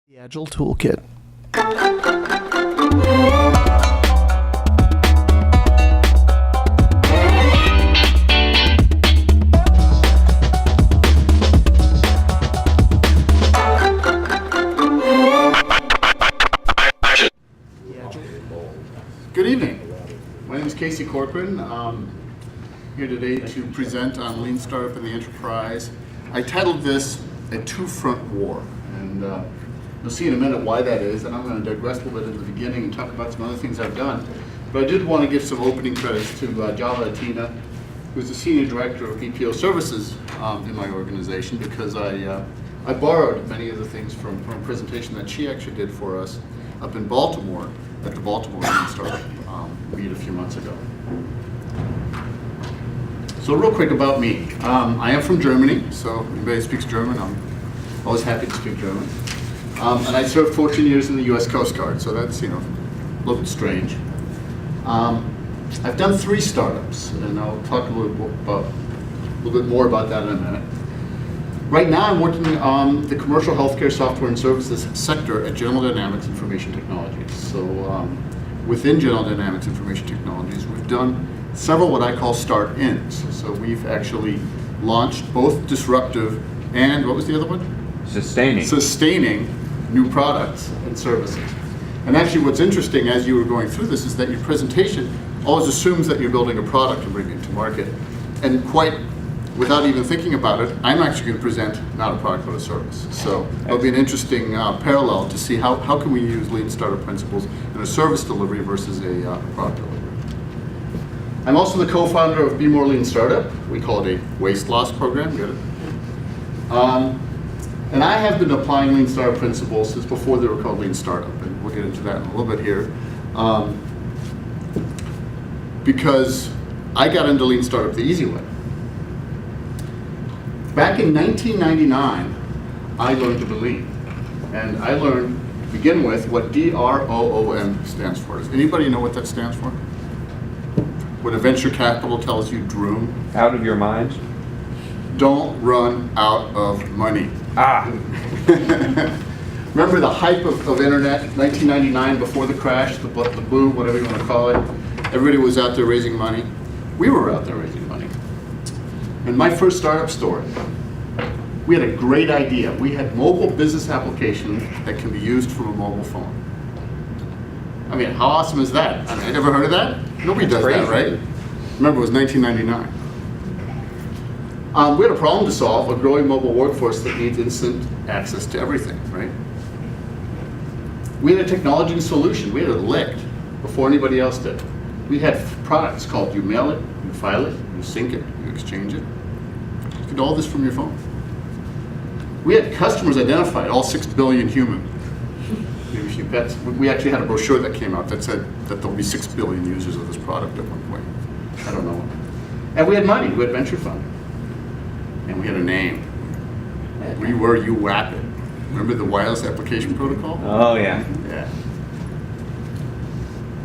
The Agile Toolkit. Good evening. My name is Casey Corcoran. I'm here today to present on Lean Startup in the Enterprise. I titled this A Two-Front War, and you'll see in a minute why that is, and I'm going to digress a little bit in the beginning and talk about some other things I've done. But I did want to give some opening credits to Java Atina, who's the Senior Director of SIU Services in my organization, because I borrowed many of the things from a presentation that she actually did for us up in Baltimore at the Baltimore Lean Startup meet a few months ago. So real quick about me. I am from Germany, so if anybody speaks German, I'm always happy to speak German. And I served 14 years in the US Coast Guard, so that's, a little bit strange. I've done 3 startups, and I'll talk a little bit more about that in a minute. Right now I'm working on the commercial healthcare software and services sector at General Dynamics Information Technologies. So within General Dynamics Information Technologies, we've done several what I call start-ins. So we've actually launched both disruptive and, what was the other one? Sustaining new products and services. And actually what's interesting as you were going through this is that your presentation always assumes that you're building a product and bringing it to market. And quite without even thinking about it, I'm actually going to present not a product but a service. So it'll be an interesting parallel to see how can we use Lean Startup principles in a service delivery versus a product delivery. I'm also the co-founder of Be More Lean Startup. We call it a waste loss program. Get it? And I have been applying Lean Startup principles since before they were called Lean Startup, and we'll get into that in a little bit here. Because I got into Lean Startup the easy way. Back in 1999, I learned to be lean. And I learned, to begin with, what DROOM stands for. Does anybody know what that stands for? What a venture capital tells you, DROOM? Out of your mind? Don't run out of money. Remember the hype of internet, 1999, before the crash, the boom, whatever you want to call it. Everybody was out there raising money. We were out there raising money. And my first startup story, we had a great idea. We had mobile business applications that can be used from a mobile phone. I mean, how awesome is that? I never heard of that? Nobody does that, right? Remember, it was 1999. We had a problem to solve, a growing mobile workforce that needs instant access to everything, right? We had a technology and solution. We had it licked before anybody else did. We had products called you mail it, you file it, you sync it, you exchange it. You could do all this from your phone. We had customers identified, all 6 billion human. Maybe a few pets. We actually had a brochure that came out that said that there'll be 6 billion users of this product at one point. I don't know. And we had money, we had venture funding. And we had a name. We were UWAPIT. Remember the wireless application protocol? Oh yeah. Yeah.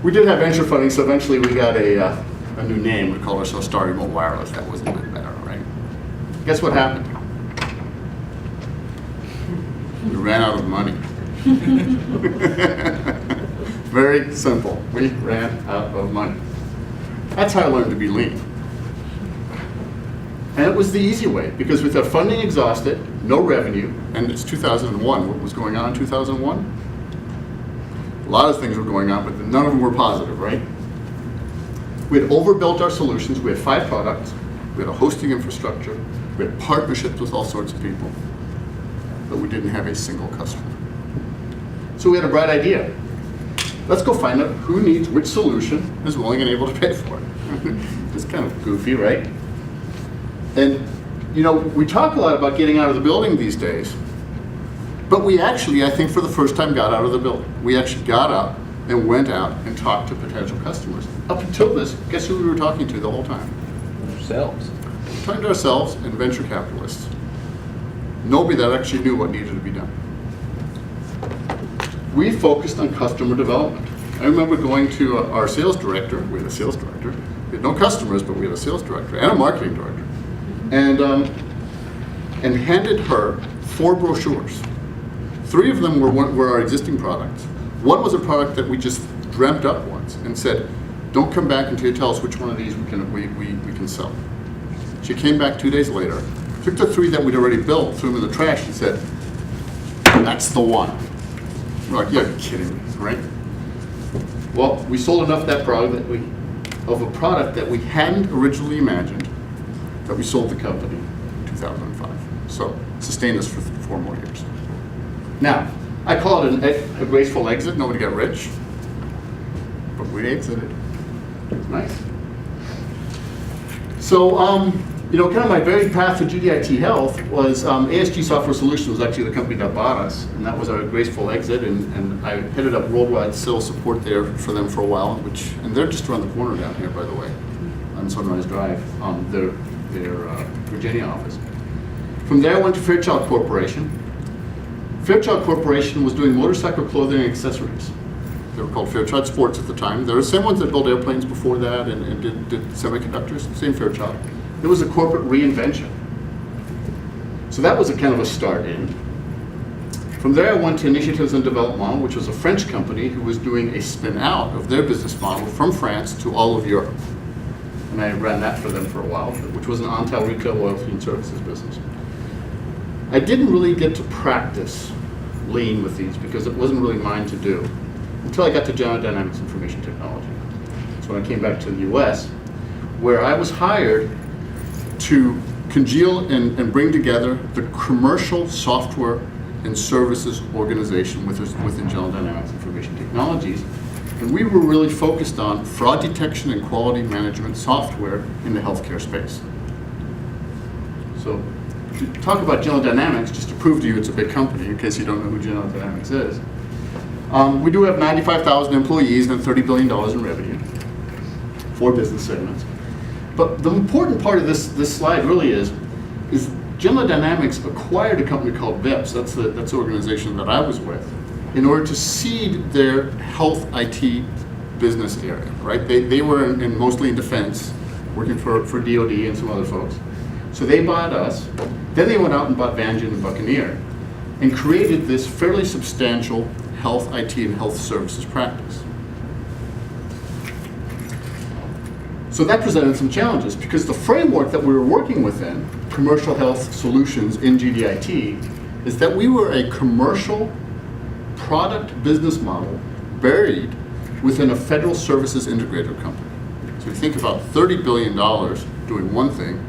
We did have venture funding, so eventually we got a new name. We called ourselves Star Remote Wireless. That was a bit better, right? Guess what happened? We ran out of money. Very simple. We ran out of money. That's how I learned to be lean. And it was the easy way, because with our funding exhausted, no revenue, and it's 2001. What was going on in 2001? A lot of things were going on, but none of them were positive, right? We had overbuilt our solutions. We had 5 products. We had a hosting infrastructure. We had partnerships with all sorts of people. But we didn't have a single customer. So we had a bright idea. Let's go find out who needs which solution, is willing and able to pay for it. It's kind of goofy, right? And, we talk a lot about getting out of the building these days. But we actually, I think, for the first time got out of the building. We actually got out and went out and talked to potential customers. Up until this, guess who we were talking to the whole time? Ourselves. Talking to ourselves and venture capitalists. Nobody that actually knew what needed to be done. We focused on customer development. I remember going to our sales director. We had a sales director. We had no customers, but we had a sales director and a marketing director. And handed her 4 brochures 3 of them were our existing products. One was a product that we just dreamt up once and said, don't come back until you tell us which one of these we can sell. She came back 2 days later, took the 3 that we'd already built, threw them in the trash, and said, that's the one. We're like, you're kidding me, right? Well, we sold enough of that product of a product that we hadn't originally imagined, that we sold the company in 2005. So sustained us for 4 more years. Now, I call it a graceful exit. Nobody got rich, but we exited. Nice. So, kind of my very path to GDIT Health was ASG Software Solutions was actually the company that bought us, and that was our graceful exit, and I headed up worldwide sales support there for them for a while, and they're just around the corner down here, by the way, on Sunrise Drive, their Virginia office. From there, I went to Fairchild Corporation. Fairchild Corporation was doing motorcycle clothing and accessories. They were called Fairchild Sports at the time. They were the same ones that built airplanes before that and did semiconductors, same Fairchild. It was a corporate reinvention. So that was a kind of a start in. From there, I went to Initiatives and Development, which was a French company who was doing a spin out of their business model from France to all of Europe. And I ran that for them for a while, which was an on-tail retail loyalty and services business. I didn't really get to practice lean with these because it wasn't really mine to do until I got to General Dynamics Information Technology. So when I came back to the US, where I was hired to congeal and bring together the commercial software and services organization within General Dynamics Information Technologies. And we were really focused on fraud detection and quality management software in the healthcare space. So to talk about General Dynamics, just to prove to you it's a big company, in case you don't know who General Dynamics is. We do have 95,000 employees and $30 billion in revenue, 4 business segments. But the important part of this slide really is General Dynamics acquired a company called Bebs, that's the organization that I was with, in order to seed their health IT business area, right? They were mostly in defense, working for DOD and some other folks. So they bought us, then they went out and bought Vangean and Buccaneer, and created this fairly substantial health IT and health services practice. So that presented some challenges because the framework that we were working within, commercial health solutions in GDIT, is that we were a commercial product business model buried within a federal services integrator company. So you think about $30 billion doing one thing,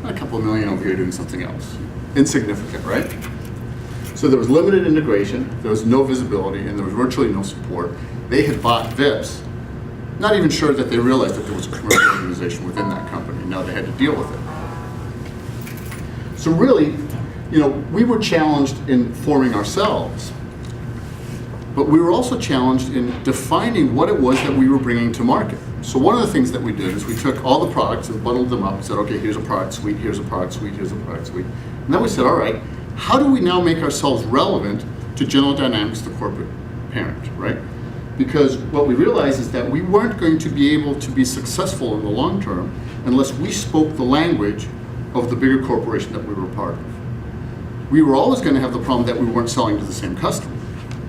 a couple of million over here doing something else. Insignificant, right? So there was limited integration, there was no visibility, and there was virtually no support. They had bought Bebs, not even sure that they realized that there was a commercial organization within that company. Now they had to deal with it. So really, we were challenged in forming ourselves, but we were also challenged in defining what it was that we were bringing to market. So one of the things that we did is we took all the products and bundled them up and said, okay, here's a product suite, here's a product suite, here's a product suite. And then we said, all right, how do we now make ourselves relevant to General Dynamics, the corporate parent, right? Because what we realized is that we weren't going to be able to be successful in the long term unless we spoke the language of the bigger corporation that we were part of. We were always going to have the problem that we weren't selling to the same customer,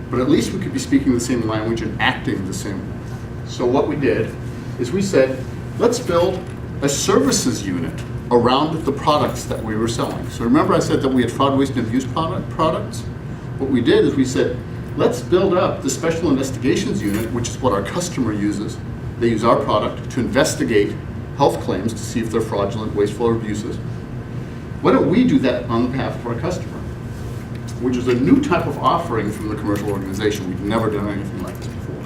but at least we could be speaking the same language and acting the same way. So what we did is we said, let's build a services unit around the products that we were selling. So remember I said that we had fraud, waste, and abuse products? What we did is we said, let's build up the special investigations unit, which is what our customer uses. They use our product to investigate health claims to see if they're fraudulent, wasteful, or abusive. Why don't we do that on behalf of our customer? Which is a new type of offering from the commercial organization. We've never done anything like this before.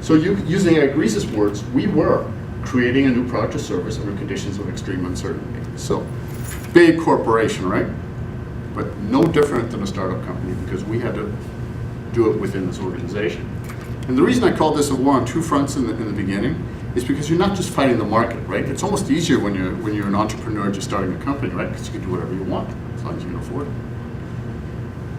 So using Grease's words, we were creating a new product or service under conditions of extreme uncertainty. So big corporation, right? But no different than a startup company because we had to do it within this organization. And the reason I called this a war on 2 fronts in the beginning is because you're not just fighting the market, right? It's almost easier when you're an entrepreneur just starting a company, right? Because you can do whatever you want as long as you can afford it.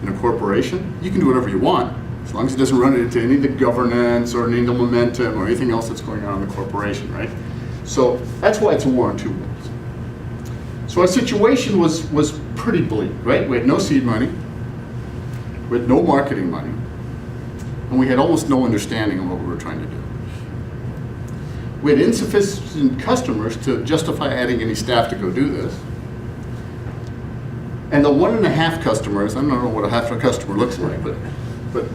In a corporation, you can do whatever you want as long as it doesn't run into any of the governance or any of the momentum or anything else that's going on in the corporation, right? So that's why it's a war on 2 worlds. So our situation was pretty bleak, right? We had no seed money. We had no marketing money, and we had almost no understanding of what we were trying to do. We had insufficient customers to justify adding any staff to go do this. And the 1.5 customers, I don't know what a half a customer looks like, but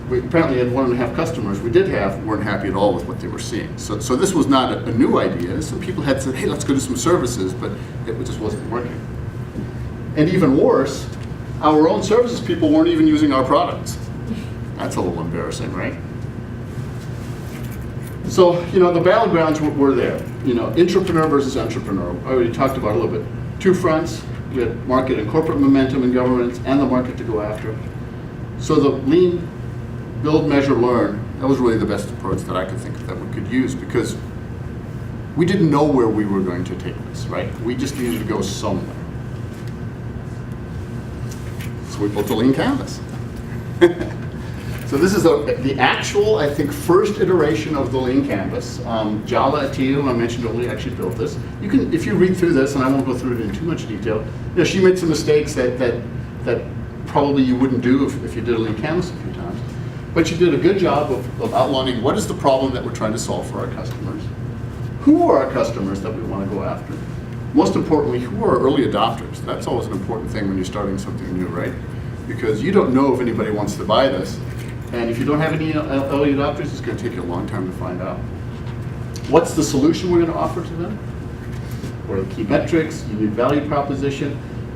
we apparently had 1.5 customers we did have weren't happy at all with what they were seeing. So this was not a new idea. Some people had said, hey, let's go do some services, but it just wasn't working. And even worse, our own services people weren't even using our products. That's a little embarrassing, right? So, the battlegrounds were there. Intrapreneur versus entrepreneur. I already talked about a little bit. 2 fronts. We had market and corporate momentum in governance and the market to go after. So the lean, build, measure, learn, that was really the best approach that I could think of that we could use, because we didn't know where we were going to take this, right? We just needed to go somewhere. So we built a lean canvas. So this is the actual, I think, first iteration of the lean canvas. Jala Atiyu, who I mentioned earlier, actually built this. You can, if you read through this, and I won't go through it in too much detail, she made some mistakes that probably you wouldn't do if you did a lean canvas a few times. But she did a good job of outlining what is the problem that we're trying to solve for our customers. Who are our customers that we want to go after? Most importantly, who are our early adopters? That's always an important thing when you're starting something new, right? Because you don't know if anybody wants to buy this. And if you don't have any early adopters, it's going to take you a long time to find out. What's the solution we're going to offer to them? What are the key metrics, unique value proposition?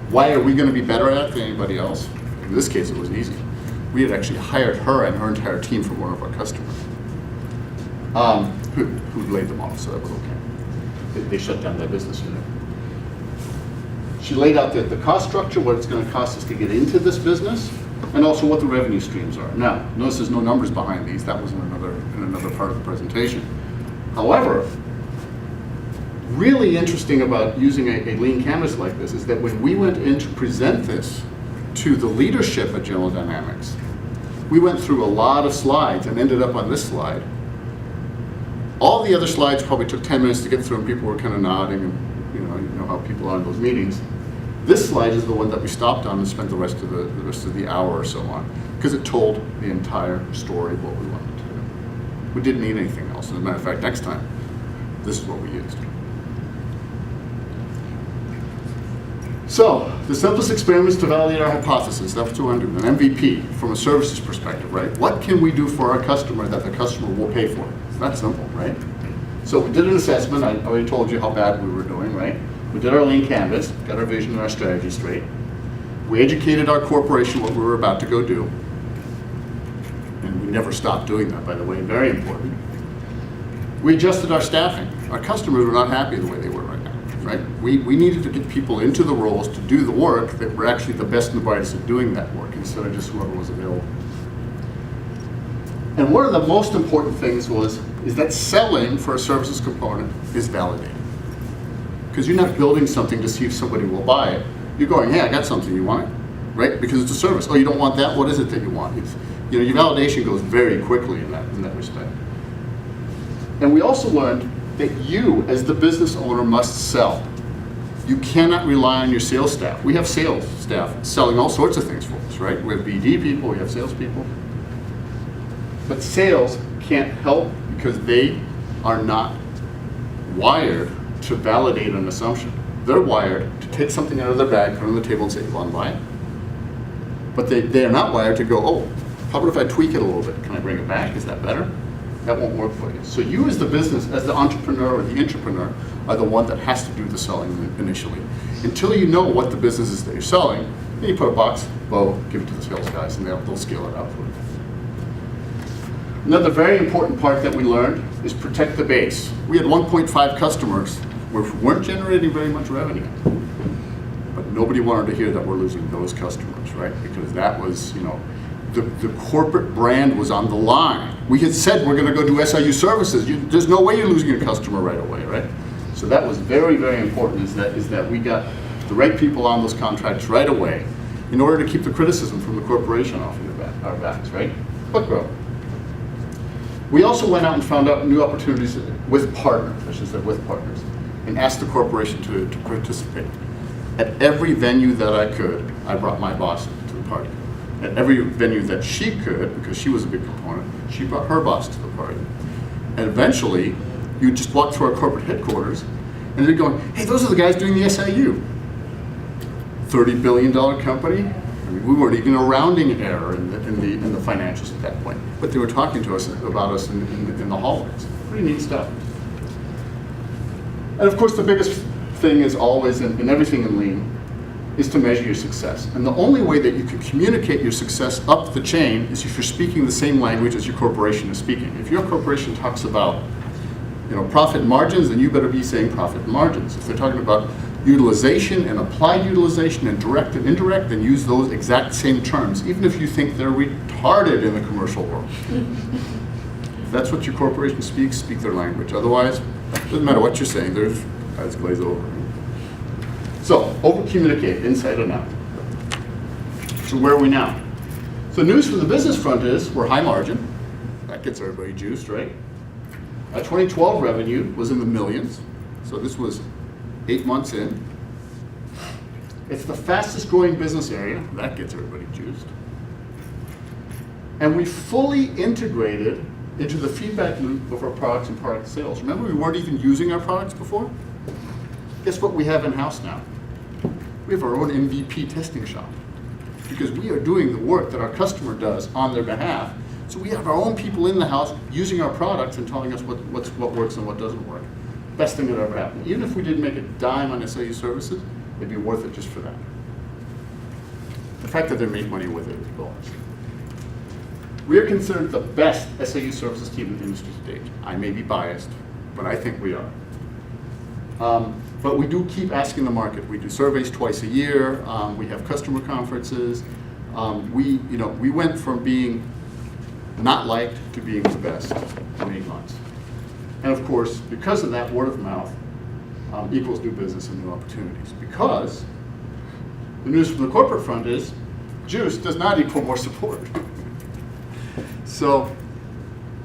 Why are we going to be better at it than anybody else? In this case, it was easy. We had actually hired her and her entire team from one of our customers who laid them off, so that was okay. They shut down their business unit. She laid out the cost structure, what it's going to cost us to get into this business, and also what the revenue streams are. Now, notice there's no numbers behind these. That was in another part of the presentation. However, really interesting about using a lean canvas like this is that when we went in to present this to the leadership at General Dynamics, we went through a lot of slides and ended up on this slide. All the other slides probably took 10 minutes to get through, and people were kind of nodding, and you know how people are in those meetings. This slide is the one that we stopped on and spent the rest of the hour or so on, because it told the entire story of what we wanted to do. We didn't need anything else. As a matter of fact, next time, this is what we used. So, the simplest experiments to validate our hypothesis, that's what we're doing, an MVP from a services perspective, right? What can we do for our customer that the customer will pay for? It's that simple, right? So we did an assessment. I already told you how bad we were doing, right? We did our lean canvas, got our vision and our strategy straight. We educated our corporation what we were about to go do. And we never stopped doing that, by the way, very important. We adjusted our staffing. Our customers were not happy the way they were right now, right? We needed to get people into the roles to do the work that were actually the best and the brightest at doing that work, instead of just whoever was available. And one of the most important things is that selling for a services component is validated. Because you're not building something to see if somebody will buy it. You're going, hey, I got something, you want it? Right? Because it's a service. Oh, you don't want that? What is it that you want? Your validation goes very quickly in that respect. And we also learned that you, as the business owner, must sell. You cannot rely on your sales staff. We have sales staff selling all sorts of things for us, right? We have BD people, we have salespeople. But sales can't help because they are not wired to validate an assumption. They're wired to take something out of their bag, put it on the table, and say, you want to buy it? But they are not wired to go, oh, how about if I tweak it a little bit? Can I bring it back? Is that better? That won't work for you. So you as the business, as the entrepreneur or the intrapreneur, are the one that has to do the selling initially. Until you know what the business is that you're selling, then you put a box, bow, give it to the sales guys, and they'll scale it out for you. Another very important part that we learned is protect the base. We had 1.5 customers which weren't generating very much revenue. But nobody wanted to hear that we're losing those customers, right? Because that was, the corporate brand was on the line. We had said we're going to go do SIU Services. There's no way you're losing your customer right away, right? So that was very, very important, is that we got the right people on those contracts right away in order to keep the criticism from the corporation off of our backs, right? But grow. We also went out and found out new opportunities with partners, I should say with partners, and asked the corporation to participate. At every venue that I could, I brought my boss to the party. at every venue that she could, because she was a big component, she brought her boss to the party. And eventually, you just walk through our corporate headquarters, and they're going, hey, those are the guys doing the SIU. $30 billion company. I mean, we weren't even a rounding error in the financials at that point. But they were talking to us about us in the hallways. Pretty neat stuff. And of course, the biggest thing is always, in everything in Lean, is to measure your success. And the only way that you can communicate your success up the chain is if you're speaking the same language as your corporation is speaking. If your corporation talks about profit margins, then you better be saying profit margins. If they're talking about utilization and applied utilization and direct and indirect, then use those exact same terms, even if you think they're retarded in the commercial world. If that's what your corporation speaks, speak their language. Otherwise, it doesn't matter what you're saying, there's eyes glaze over. So, over-communicate, inside and out. So where are we now? So news from the business front is we're high margin. That gets everybody juiced, right? Our 2012 revenue was in the millions. So this was 8 months in. It's the fastest growing business area. That gets everybody juiced. And we fully integrated into the feedback loop of our products and product sales. Remember, we weren't even using our products before? Guess what we have in-house now? We have our own MVP testing shop, because we are doing the work that our customer does on their behalf. So we have our own people in the house using our products and telling us what works and what doesn't work. Best thing that ever happened. Even if we didn't make a dime on SIU Services, it'd be worth it just for that. The fact that they make money with it is a bonus. We are considered the best SIU Services team in the industry to date. I may be biased, but I think we are. But we do keep asking the market. We do surveys twice a year. We have customer conferences. We went from being not liked to being the best in 8 months. And of course, because of that, word of mouth equals new business and new opportunities. Because the news from the corporate front is juice does not equal more support. So,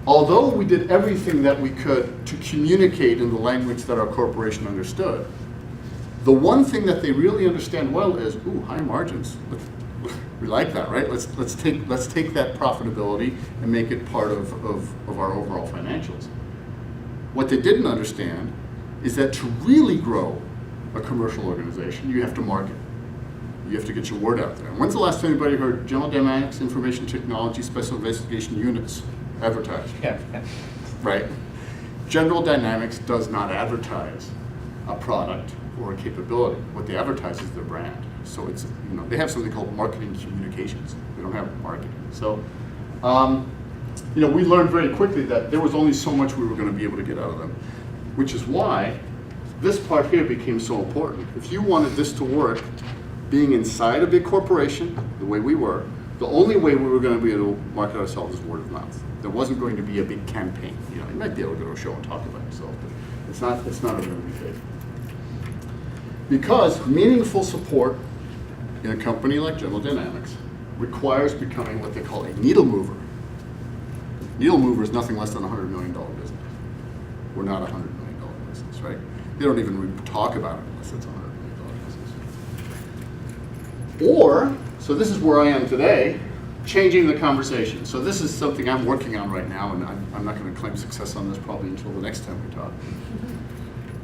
although we did everything that we could to communicate in the language that our corporation understood, the one thing that they really understand well is, ooh, high margins. We like that, right? Let's take that profitability and make it part of our overall financials. What they didn't understand is that to really grow a commercial organization, you have to market. You have to get your word out there. And when's the last time anybody heard General Dynamics Information Technology Special Investigation Units advertised? Yeah. Right? General Dynamics does not advertise a product or a capability. What they advertise is their brand. So it's, they have something called marketing communications. They don't have marketing. So, we learned very quickly that there was only so much we were going to be able to get out of them, which is why this part here became so important. If you wanted this to work, being inside a big corporation, the way we were, the only way we were going to be able to market ourselves is word of mouth. There wasn't going to be a big campaign. You might be able to go to a show and talk about yourself, but it's not a really big. Because meaningful support in a company like General Dynamics requires becoming what they call a needle mover. Needle mover is nothing less than a $100 million business. We're not a $100 million business, right? They don't even talk about it unless it's a $100 million business. Or, so this is where I am today, changing the conversation. So this is something I'm working on right now, and I'm not going to claim success on this probably until the next time we talk.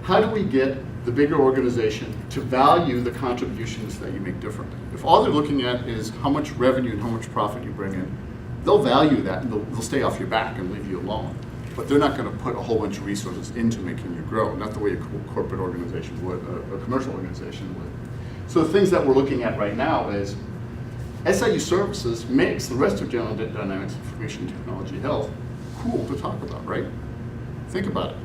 How do we get the bigger organization to value the contributions that you make differently? If all they're looking at is how much revenue and how much profit you bring in, they'll value that and they'll stay off your back and leave you alone. But they're not going to put a whole bunch of resources into making you grow, not the way a corporate organization would, a commercial organization would. So the things that we're looking at right now is SIU Services makes the rest of General Dynamics Information Technology Health cool to talk about, right? Think about it.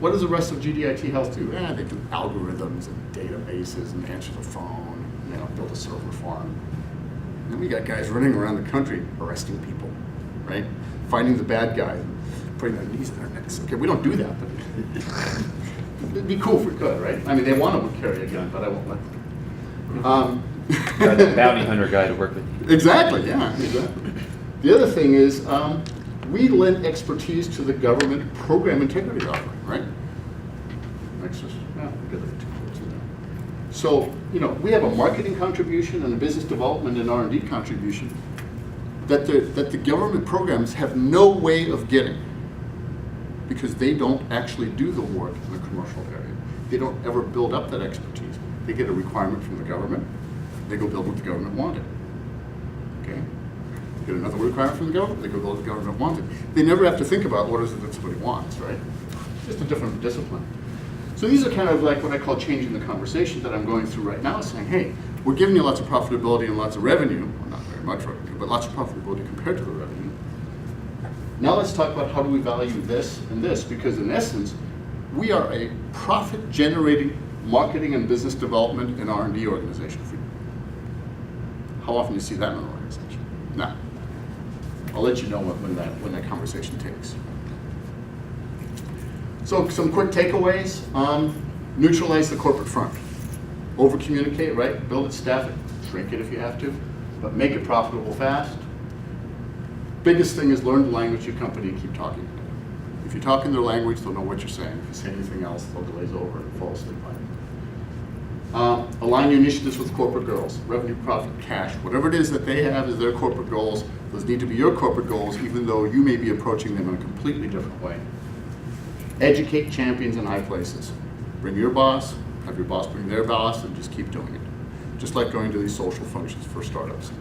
What does the rest of GDIT Health do? They do algorithms and databases and answer the phone, build a server farm. And then we got guys running around the country arresting people, right? Finding the bad guys, putting their knees in their necks. Okay, we don't do that, but it'd be cool if we could, right? I mean, they want to carry a gun, but I won't let them. Got a bounty hunter guy to work with you. Exactly, yeah, exactly. The other thing is, we lend expertise to the government program integrity offering, right? Next, so, we have a marketing contribution and a business development and R&D contribution, that the government programs have no way of getting, because they don't actually do the work in the commercial area. They don't ever build up that expertise. They get a requirement from the government, they go build what the government wanted. Okay? Get another requirement from the government, they go build what the government wanted. They never have to think about what is it that somebody wants, right? Just a different discipline. So these are kind of like what I call changing the conversation that I'm going through right now, saying, hey, we're giving you lots of profitability and lots of revenue, well, not very much revenue, but lots of profitability compared to the revenue. Now let's talk about how do we value this and this, because in essence, we are a profit-generating marketing and business development and R&D organization for you. How often do you see that in an organization? Now, I'll let you know when that conversation takes. So some quick takeaways. Neutralize the corporate front. Over-communicate, right? Build it, staff it, shrink it if you have to, but make it profitable fast. Biggest thing is learn the language of your company and keep talking. If you talk in their language, they'll know what you're saying. If you say anything else, they'll glaze over and fall asleep on it. Align your initiatives with corporate goals. Revenue, profit, cash. Whatever it is that they have as their corporate goals, those need to be your corporate goals, even though you may be approaching them in a completely different way. Educate champions in high places. Bring your boss, have your boss bring their boss, and just keep doing it. Just like going to these social functions for startups.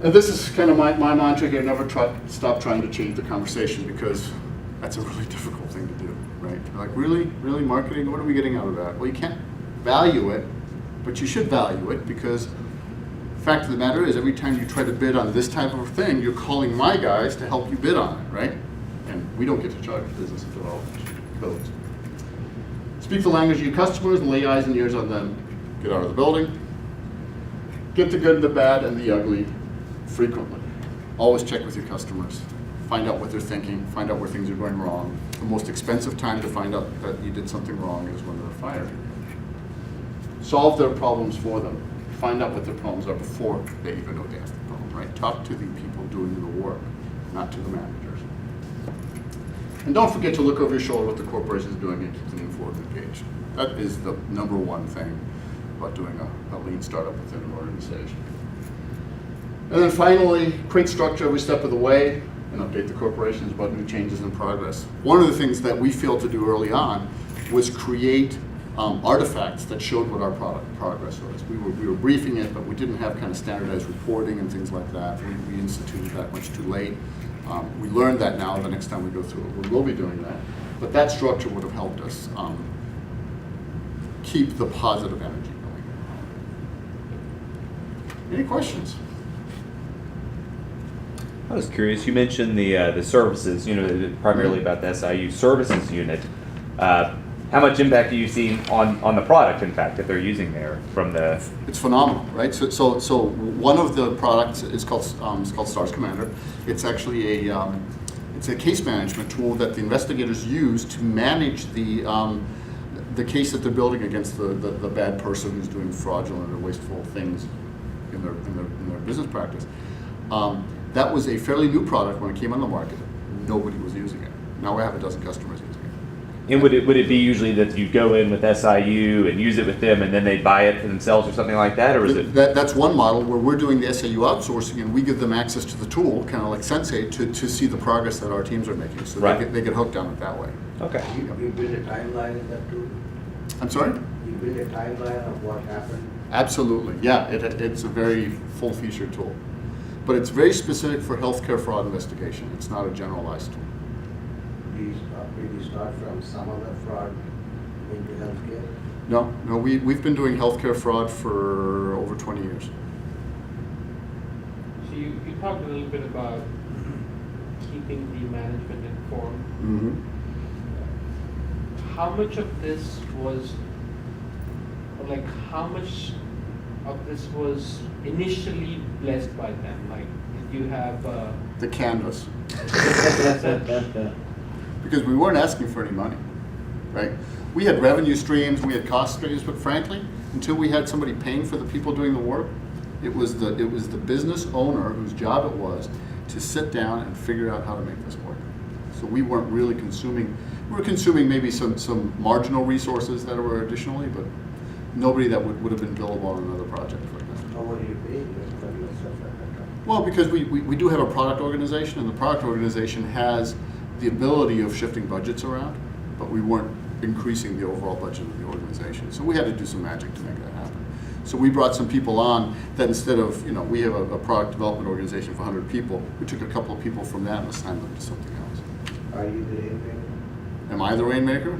And this is kind of my mantra here, never stop trying to change the conversation, because that's a really difficult thing to do, right? You're like, really? Really marketing? What are we getting out of that? Well, you can't value it, but you should value it, because the fact of the matter is, every time you try to bid on this type of thing, you're calling my guys to help you bid on it, right? And we don't get to charge business development codes. Speak the language of your customers and lay eyes and ears on them. Get out of the building. Get the good, the bad, and the ugly frequently. Always check with your customers. Find out what they're thinking. Find out where things are going wrong. The most expensive time to find out that you did something wrong is when they're fired. Solve their problems for them. Find out what their problems are before they even know they have the problem, right? Talk to the people doing the work, not to the managers. And don't forget to look over your shoulder what the corporation is doing and keep them informed and engaged. That is the number one thing about doing a lean startup within an organization. And then finally, create structure every step of the way and update the corporations about new changes in progress. One of the things that we failed to do early on was create artifacts that showed what our product progress was. We were briefing it, but we didn't have kind of standardized reporting and things like that. We instituted that much too late. We learned that now. The next time we go through it, we will be doing that. But that structure would have helped us keep the positive energy going. Any questions? I was curious. You mentioned the services. Primarily about the SIU Services unit. How much impact are you seeing on the product, in fact, that they're using there from the? It's phenomenal, right? So one of the products is called Stars Commander. It's actually it's a case management tool that the investigators use to manage the case that they're building against the bad person who's doing fraudulent or wasteful things in their business practice. That was a fairly new product when it came on the market. Nobody was using it. Now we have a dozen customers using it. And would it be usually that you go in with SIU and use it with them, and then they buy it for themselves or something like that, or is it? That's one model where we're doing the SIU outsourcing, and we give them access to the tool, kind of like Sensei, to see the progress that our teams are making. So right. they get hooked on it that way. Okay. You build a timeline in that tool? I'm sorry? You build a timeline of what happened? Absolutely, yeah. It's a very full-featured tool. But it's very specific for healthcare fraud investigation. It's not a generalized tool. Did you start from some other fraud into healthcare? No, we've been doing healthcare fraud for over 20 years. So you talked a little bit about keeping the management informed. Mm-hmm. How much of this was, or like how much of this was initially blessed by them? Like, did you have the canvas. Because we weren't asking for any money, right? We had revenue streams, we had cost streams, but frankly, until we had somebody paying for the people doing the work, it was the business owner whose job it was to sit down and figure out how to make this work. So we weren't really consuming. We were consuming maybe some marginal resources that were additionally, but nobody that would have been billable on another project like that. How were you paying for your stuff at that time? Well, because we do have a product organization, and the product organization has the ability of shifting budgets around, but we weren't increasing the overall budget of the organization. So we had to do some magic to make that happen. So we brought some people on that instead of, we have a product development organization for 100 people, we took a couple of people from that and assigned them to something else. Are you the rainmaker? Am I the rainmaker?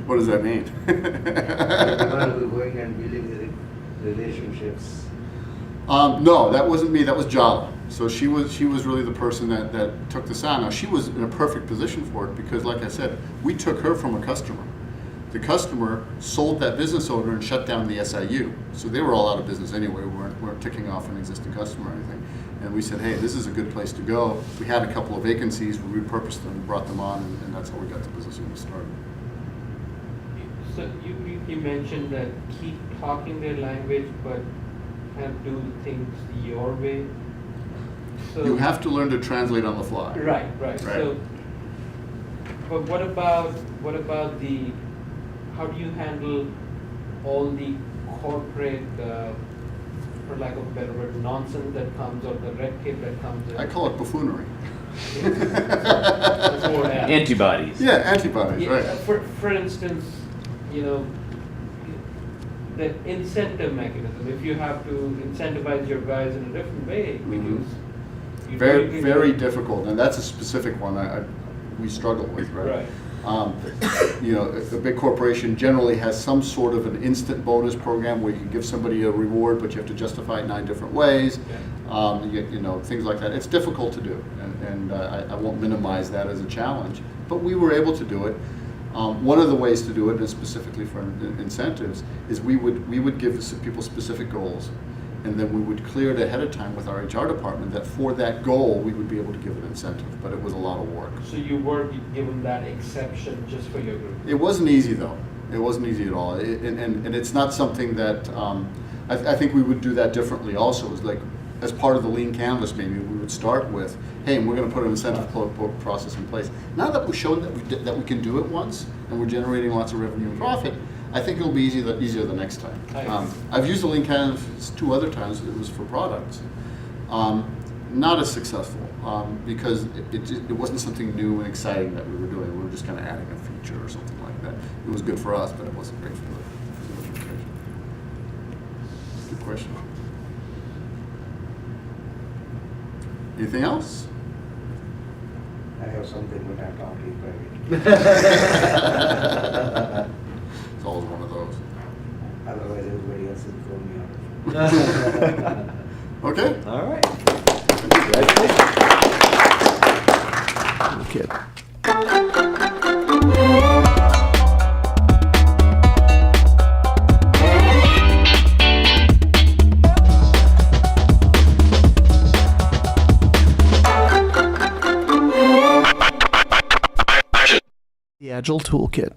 What does that mean? The one who going and building the relationships. No, that wasn't me. That was Java. So she was really the person that took this on. Now she was in a perfect position for it because, like I said, we took her from a customer. The customer sold that business owner and shut down the SIU. So they were all out of business anyway. We weren't ticking off an existing customer or anything. And we said, hey, this is a good place to go. We had a couple of vacancies. We repurposed them, brought them on, and that's how we got the position we started. So you mentioned that keep talking their language, but have do things your way. So You have to learn to translate on the fly. Right. So, but what about the? How do you handle all the corporate, for lack of a better word, nonsense that comes, or the red tape that comes in? I call it buffoonery. That's more apt. Antibodies. Yeah, antibodies, Yeah, right. For instance, the incentive mechanism. If you have to incentivize your guys in a different way, because you Very, really very don't- difficult, and that's a specific one we struggle with, right? Right. A big corporation generally has some sort of an instant bonus program where you can give somebody a reward, but you have to justify it 9 different ways. Things like that. It's difficult to do, and I won't minimize that as a challenge, but we were able to do it. One of the ways to do it, and specifically for incentives, is we would give people specific goals, and then we would clear it ahead of time with our HR department that for that goal we would be able to give an incentive, but it was a lot of work. So you were given that exception just for your group. It wasn't easy though. It wasn't easy at all, and it's not something that I think we would do that differently. Also, is like as part of the lean canvas, maybe we would start with, hey, we're going to put an incentive process in place. Now that we've shown that we can do it once and we're generating lots of revenue and profit, I think it'll be easier the next time. I've used the lean canvas 2 other times. It was for products. Not as successful because it wasn't something new and exciting that we were doing. We were just kind of adding a feature or something like that. It was good for us, but it wasn't great for the organization. Good question. Anything else? I have something, but I can't keep private. It's always one of those. Otherwise, everybody else will throw me out. Okay. All right. Congratulations. Okay. The Agile Toolkit.